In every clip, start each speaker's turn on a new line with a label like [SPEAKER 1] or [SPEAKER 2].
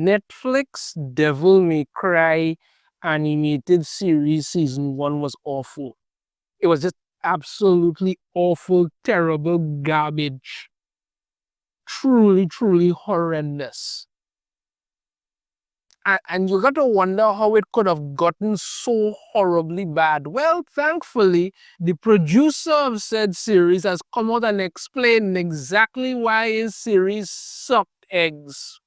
[SPEAKER 1] Netflix Devil May Cry animated series season 1 was awful. It was just absolutely awful, terrible garbage. Truly, truly horrendous. And you got to wonder how it could have gotten so horribly bad. Well, thankfully, the producer of said series has come out and explained exactly why his series sucked eggs.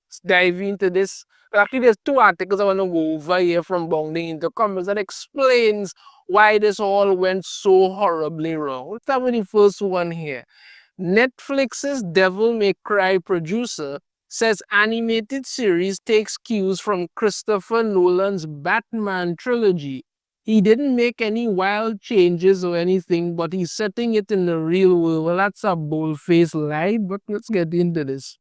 [SPEAKER 1] Let's dive into this. Well, actually, there's two articles I want to go over here from Bounding into Comics that explains why this all went so horribly wrong. Let's start with the first one here. Netflix's Devil May Cry producer says animated series takes cues from Christopher Nolan's Batman trilogy. He didn't make any wild changes or anything, but he's setting it in the real world. Well, that's a bold-faced lie, but let's get into this.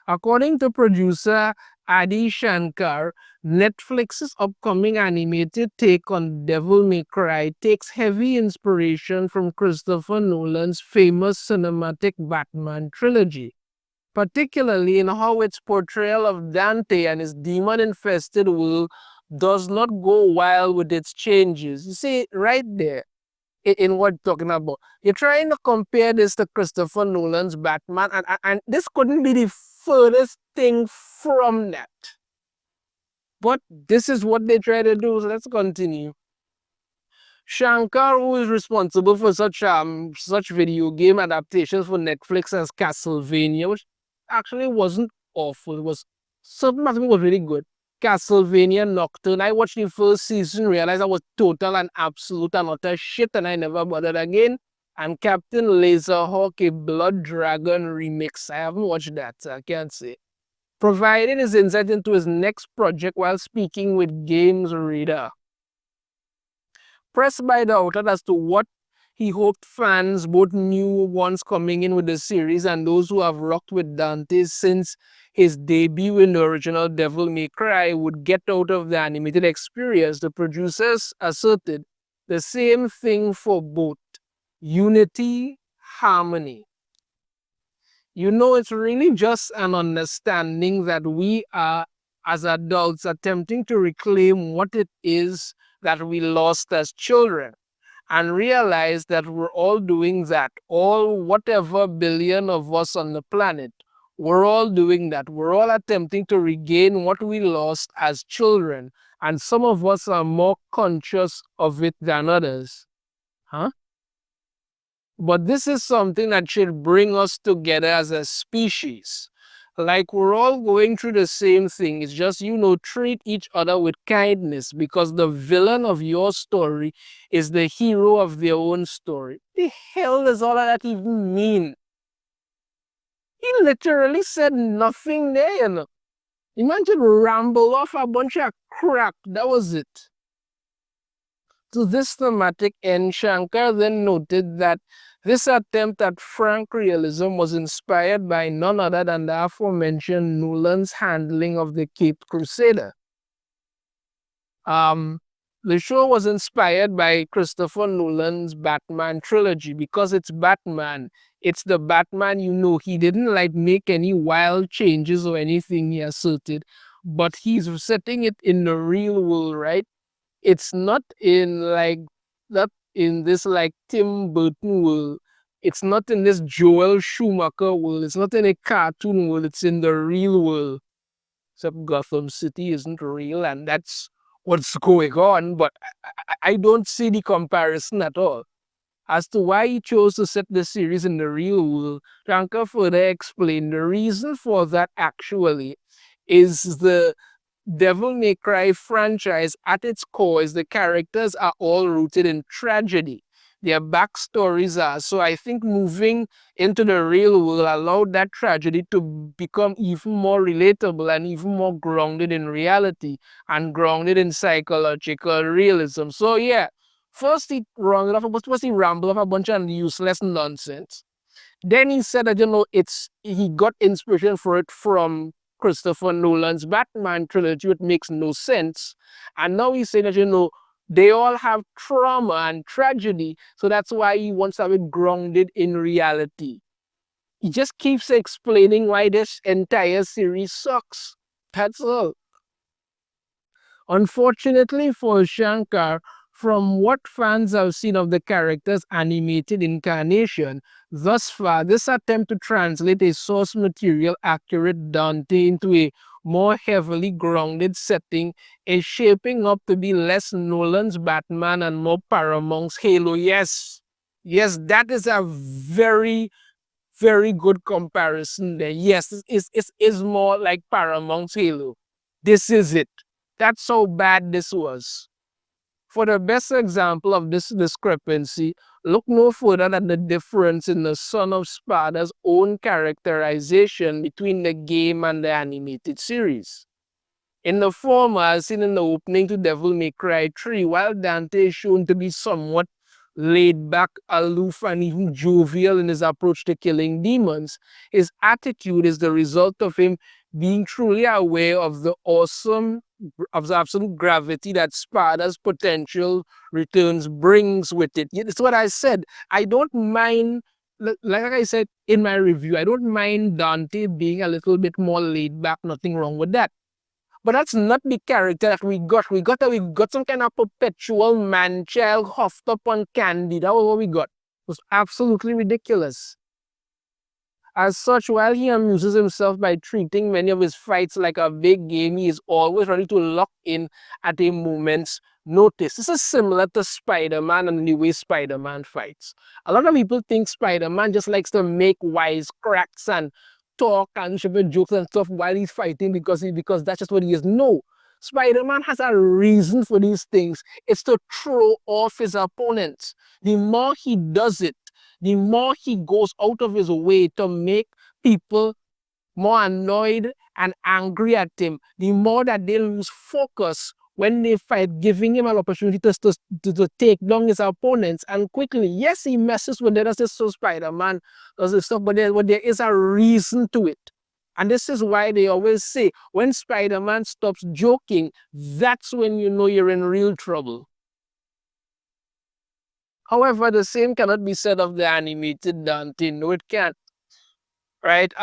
[SPEAKER 1] According to producer Adi Shankar, Netflix's upcoming animated take on Devil May Cry takes heavy inspiration from Christopher Nolan's famous cinematic Batman trilogy, particularly in how its portrayal of Dante and his demon-infested world does not go wild with its changes. You see, right there, in what you're talking about. You're trying to compare this to Christopher Nolan's Batman, and this couldn't be the furthest thing from that. But this is what they try to do, so let's continue. Shankar, who is responsible for such video game adaptations for Netflix as Castlevania, which actually wasn't awful. It was certain parts of it was really good. Castlevania Nocturne. I watched the first season, realized I was total and absolute and utter shit, and I never bothered again. And Captain Laserhawk, a Blood Dragon remix. I haven't watched that, so I can't say. Providing his insight into his next project while speaking with Games Reader. Pressed by the outlet as to what he hoped fans, both new ones coming in with the series and those who have rocked with Dante since his debut in the original Devil May Cry, would get out of the animated experience, the producers asserted the same thing for both: unity, harmony. You know, it's really just an understanding that we are, as adults, attempting to reclaim what it is that we lost as children, and realize that we're all doing that. All whatever billion of us on the planet, we're all doing that. We're all attempting to regain what we lost as children. And some of us are more conscious of it than others. Huh? But this is something that should bring us together as a species. Like we're all going through the same thing. It's just, treat each other with kindness, because the villain of your story is the hero of their own story. The hell does all of that even mean? He literally said nothing there. Imagine ramble off a bunch of crap. That was it. To this thematic end, Shankar then noted that this attempt at frank realism was inspired by none other than the aforementioned Nolan's handling of the Caped Crusader. The show was inspired by Christopher Nolan's Batman trilogy because it's Batman. It's the Batman He didn't make any wild changes or anything, he asserted, but he's setting it in the real world, right? It's not in this Tim Burton world. It's not in this Joel Schumacher world. It's not in a cartoon world. It's in the real world. Except Gotham City isn't real, and that's what's going on. But I don't see the comparison at all. As to why he chose to set the series in the real world, Shankar further explained the reason for that actually is the Devil May Cry franchise at its core is the characters are all rooted in tragedy. Their backstories are. So I think moving into the real world allowed that tragedy to become even more relatable and even more grounded in reality and grounded in psychological realism. So yeah, first he rambled off a bunch of useless nonsense. Then he said that, he got inspiration for it from Christopher Nolan's Batman trilogy, which makes no sense. And now he's saying that, they all have trauma and tragedy. So that's why he wants to have it grounded in reality. He just keeps explaining why this entire series sucks. That's all. Unfortunately for Shankar, from what fans have seen of the character's animated incarnation, thus far, this attempt to translate a source material accurate Dante into a more heavily grounded setting is shaping up to be less Nolan's Batman and more Paramount's Halo. Yes, yes, that is a very, very good comparison there. Yes, it's more like Paramount's Halo. This is it. That's how bad this was. For the best example of this discrepancy, look no further than the difference in the Son of Sparta's own characterization between the game and the animated series. In the former, as seen in the opening to Devil May Cry 3, while Dante is shown to be somewhat laid back, aloof, and even jovial in his approach to killing demons, his attitude is the result of him being truly aware of the absolute gravity that Sparta's potential returns brings with it. Yeah, that's what I said. I don't mind, like I said in my review, I don't mind Dante being a little bit more laid back, nothing wrong with that. But that's not the character that we got. We got some kind of perpetual man child huffed up on candy. That was what we got. It was absolutely ridiculous. As such, while he amuses himself by treating many of his fights like a big game, he is always ready to lock in at a moment's notice. This is similar to Spider-Man and the way Spider-Man fights. A lot of people think Spider-Man just likes to make wise cracks and talk and stupid jokes and stuff while he's fighting because that's just what he is. No. Spider-Man has a reason for these things. It's to throw off his opponents. The more he does it, the more he goes out of his way to make people more annoyed and angry at him, the more that they lose focus when they fight, giving him an opportunity to take down his opponents and quickly. Yes, he messes with it. That's just so Spider-Man does this stuff, but there is a reason to it. And this is why they always say when Spider-Man stops joking, that's when you know you're in real trouble. However, the same cannot be said of the animated Dante. No, it can't. Right?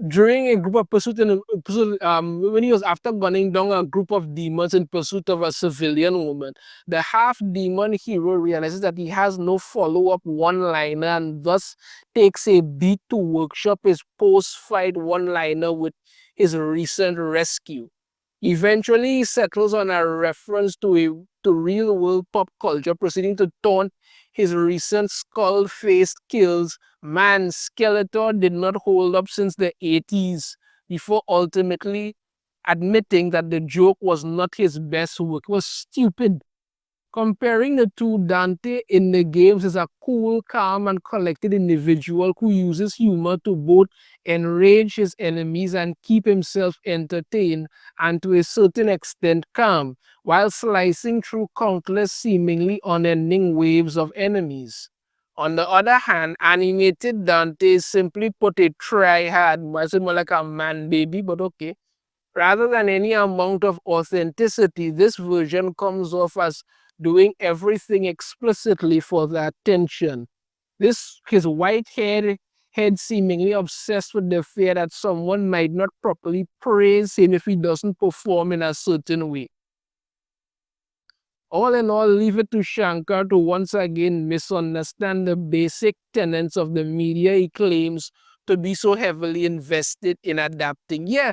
[SPEAKER 1] During a group of when he was after gunning down a group of demons in pursuit of a civilian woman, the half demon hero realizes that he has no follow-up one-liner and thus takes a beat to workshop his post-fight one-liner with his recent rescue. Eventually, he settles on a reference to real-world pop culture, proceeding to taunt his recent skull-faced kills. Man, Skeletor did not hold up since the 80s, before ultimately admitting that the joke was not his best work. It was stupid. Comparing the two, Dante in the games is a cool, calm, and collected individual who uses humor to both enrage his enemies and keep himself entertained and to a certain extent calm, while slicing through countless seemingly unending waves of enemies. On the other hand, animated Dante is simply put a try-hard, more like a man baby, but okay. Rather than any amount of authenticity, this version comes off as doing everything explicitly for the attention. His head seemingly obsessed with the fear that someone might not properly praise him if he doesn't perform in a certain way. All in all, leave it to Shankar to once again misunderstand the basic tenets of the media he claims to be so heavily invested in adapting. Yeah,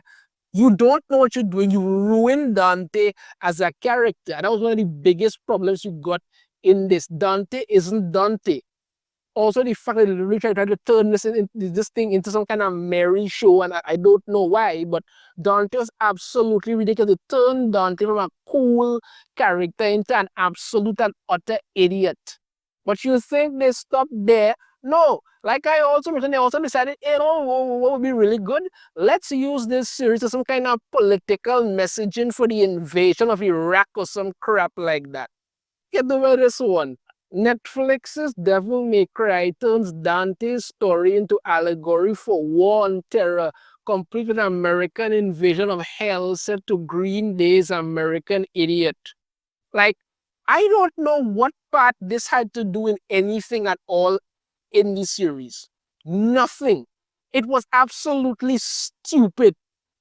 [SPEAKER 1] you don't know what you're doing. You ruin Dante as a character. And that was one of the biggest problems you got in this. Dante isn't Dante. Also, the fact that they really tried to turn this thing into some kind of merry show, and I don't know why, but Dante was absolutely ridiculous. They turned Dante from a cool character into an absolute and utter idiot. But you think they stopped there? No. Like I also mentioned, they also decided, what would be really good? Let's use this series as some kind of political messaging for the invasion of Iraq or some crap like that. Get over this one. Netflix's Devil May Cry turns Dante's story into allegory for war and terror, complete with an American invasion of hell set to Green Day's American Idiot. Like, I don't know what part this had to do in anything at all in this series. Nothing. It was absolutely stupid.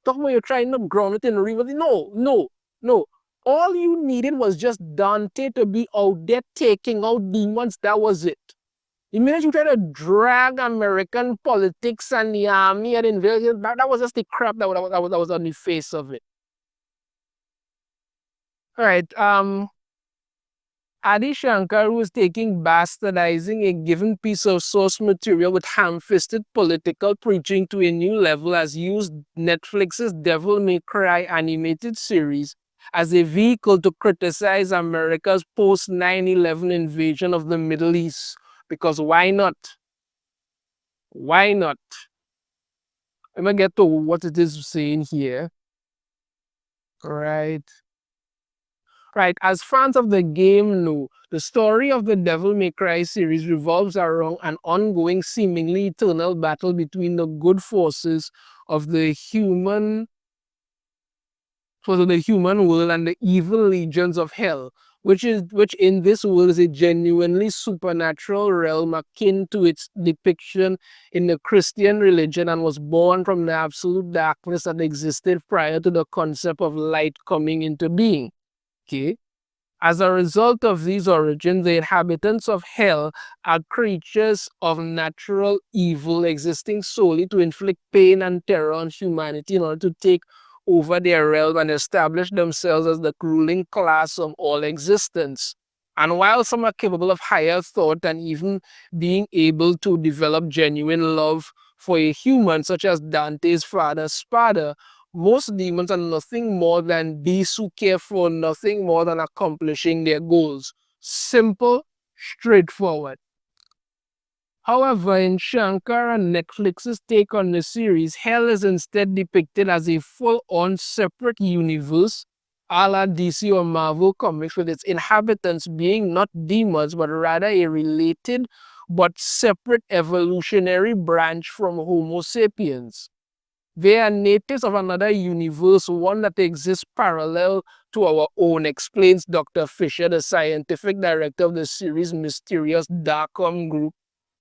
[SPEAKER 1] Talk about you're trying to ground it in reality. No, no, no. All you needed was just Dante to be out there taking out demons. That was it. The minute you try to drag American politics and the army and invasion, that was just the crap that was on the face of it. All right. Adi Shankar was taking bastardizing a given piece of source material with ham-fisted political preaching to a new level, has used Netflix's Devil May Cry animated series as a vehicle to criticize America's post 9/11 invasion of the Middle East. Because why not? Why not? I'm gonna get to what it is saying here. Right. Right, as fans of the game know, the story of the Devil May Cry series revolves around an ongoing, seemingly eternal battle between the good forces of the human world and the evil legions of hell, which in this world is a genuinely supernatural realm akin to its depiction in the Christian religion, and was born from the absolute darkness that existed prior to the concept of light coming into being. Okay? As a result of these origins, the inhabitants of hell are creatures of natural evil existing solely to inflict pain and terror on humanity in order to take over their realm and establish themselves as the ruling class of all existence. And while some are capable of higher thought and even being able to develop genuine love for a human, such as Dante's father Spada, most demons are nothing more than beasts who care for nothing more than accomplishing their goals. Simple, straightforward. However, in Shankar and Netflix's take on the series, hell is instead depicted as a full-on separate universe, a la DC or Marvel Comics, with its inhabitants being not demons, but rather a related but separate evolutionary branch from Homo sapiens. They are natives of another universe, one that exists parallel to our own, explains Dr. Fisher, the scientific director of the series' mysterious Darkom group.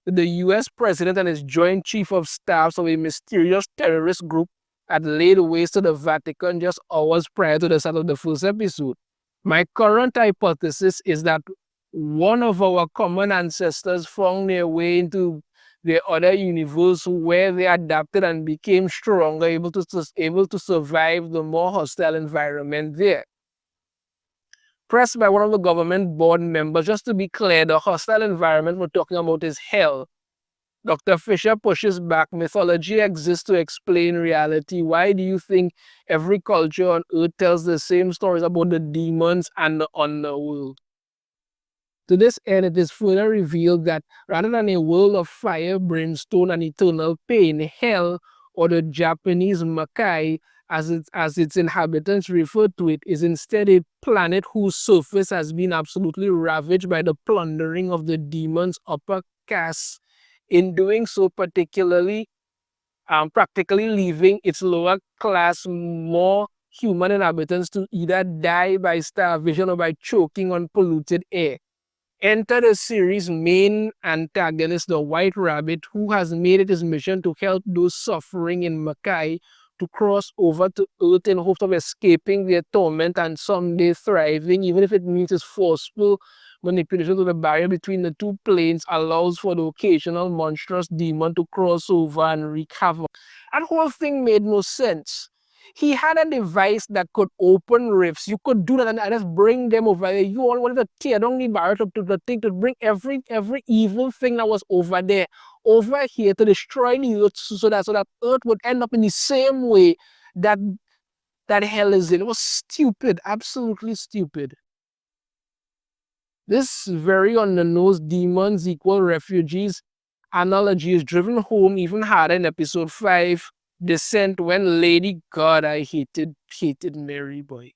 [SPEAKER 1] The US president and his joint chief of staffs of a mysterious terrorist group had laid waste to the Vatican just hours prior to the start of the first episode. My current hypothesis is that one of our common ancestors found their way into the other universe where they adapted and became stronger, able to survive the more hostile environment there. Pressed by one of the government board members, just to be clear, the hostile environment we're talking about is hell. Dr. Fisher pushes back. Mythology exists to explain reality. Why do you think every culture on earth tells the same stories about the demons and the underworld? To this end, it is further revealed that rather than a world of fire, brimstone, and eternal pain, hell, or the Japanese Makai, as its inhabitants refer to it, is instead a planet whose surface has been absolutely ravaged by the plundering of the demons' upper castes. In doing so, practically leaving its lower class, more human inhabitants to either die by starvation or by choking on polluted air. Enter the series' main antagonist, the White Rabbit, who has made it his mission to help those suffering in Makai to cross over to Earth in hopes of escaping their torment and someday thriving, even if it means his forceful manipulation of the barrier between the two planes allows for the occasional monstrous demon to cross over and wreak havoc. That whole thing made no sense. He had a device that could open rifts. You could do that and just bring them over there. You all wanted to tear down the barrier to the thing to bring every evil thing that was over there over here to destroy the earth, so that earth would end up in the same way that that hell is in. It was stupid, absolutely stupid. This very on the nose demons equal refugees analogy is driven home even harder in episode 5, Descent, when Lady God, I hated Mary boy.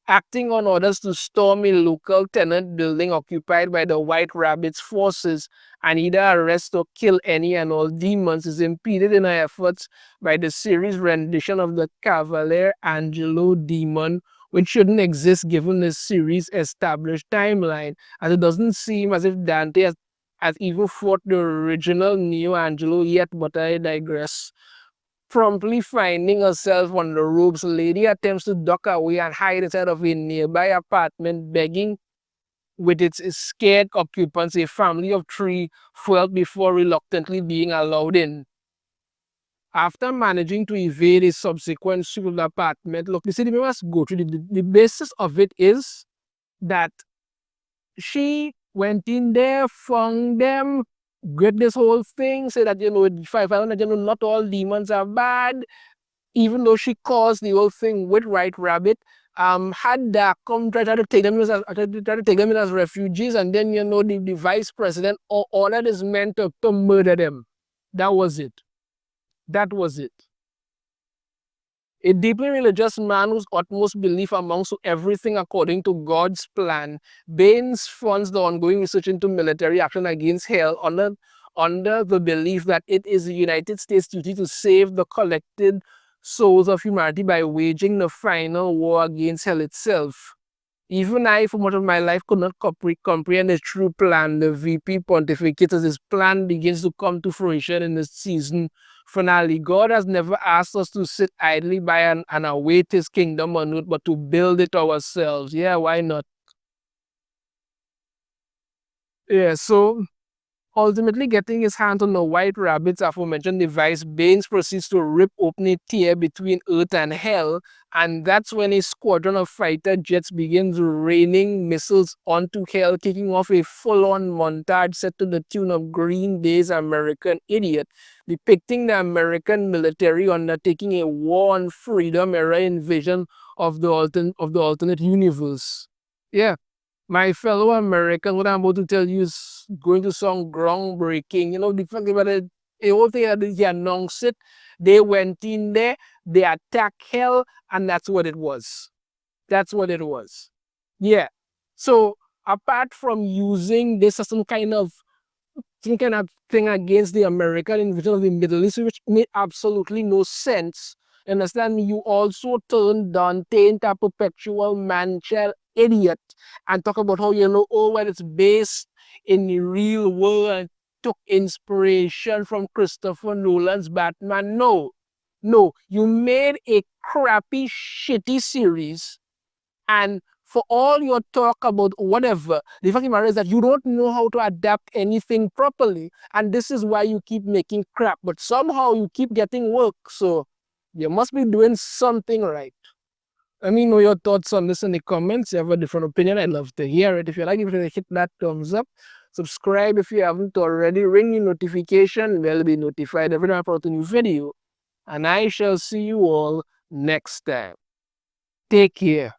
[SPEAKER 1] Acting on orders to storm a local tenant building occupied by the White Rabbit's forces and either arrest or kill any and all demons, is impeded in her efforts by the series' rendition of the Cavalier Angelo demon, which shouldn't exist given the series' established timeline, as it doesn't seem as if Dante has as even fought the original Neo Angelo, yet, but I digress. Promptly finding herself on the ropes, Lady attempts to duck away and hide inside of a nearby apartment, begging with its scared occupants, a family of three, fueled before reluctantly being allowed in. After managing to evade a subsequent sweep of the apartment, look, you see, we must go through the basis of it is that she went in there, found them, get this whole thing, say that, if I found that, not all demons are bad, even though she caused the whole thing with White Rabbit, had that come try to take them try to take them in as refugees, and then the vice president ordered his men to murder them. That was it. That was it. A deeply religious man whose utmost belief amounts to everything according to God's plan, Baines funds the ongoing research into military action against hell under the belief that it is the United States' duty to save the collected souls of humanity by waging the final war against hell itself. Even I, for much of my life, could not comprehend his true plan. The VP pontificates as his plan begins to come to fruition in the season finale. God has never asked us to sit idly by and await his kingdom on earth, but to build it ourselves. Yeah, why not? Yeah, so ultimately getting his hands on the White Rabbit's aforementioned device, Baines proceeds to rip open a tear between Earth and Hell, and that's when a squadron of fighter jets begins raining missiles onto Hell, kicking off a full-on montage set to the tune of Green Day's American Idiot, depicting the American military undertaking a war on freedom era invasion of the alternate universe. Yeah. My fellow American, what I'm about to tell you is going to sound groundbreaking. The fact about it, the whole thing that they announced it, they went in there, they attacked hell, and that's what it was. That's what it was. Yeah. So apart from using this as some kind of thing against the American invasion of the Middle East, which made absolutely no sense. Understand me? You also turn Dante into a perpetual man-child idiot and talk about how, when it's based in the real world and took inspiration from Christopher Nolan's Batman. No, no, you made a crappy, shitty series, and for all your talk about whatever, the fact of the matter is that you don't know how to adapt anything properly. And this is why you keep making crap. But somehow you keep getting work. So you must be doing something right. Let me know your thoughts on this in the comments. If you have a different opinion, I'd love to hear it. If you like it, hit that thumbs up. Subscribe if you haven't already. Ring the notification. You'll be notified every time I put a new video. And I shall see you all next time. Take care.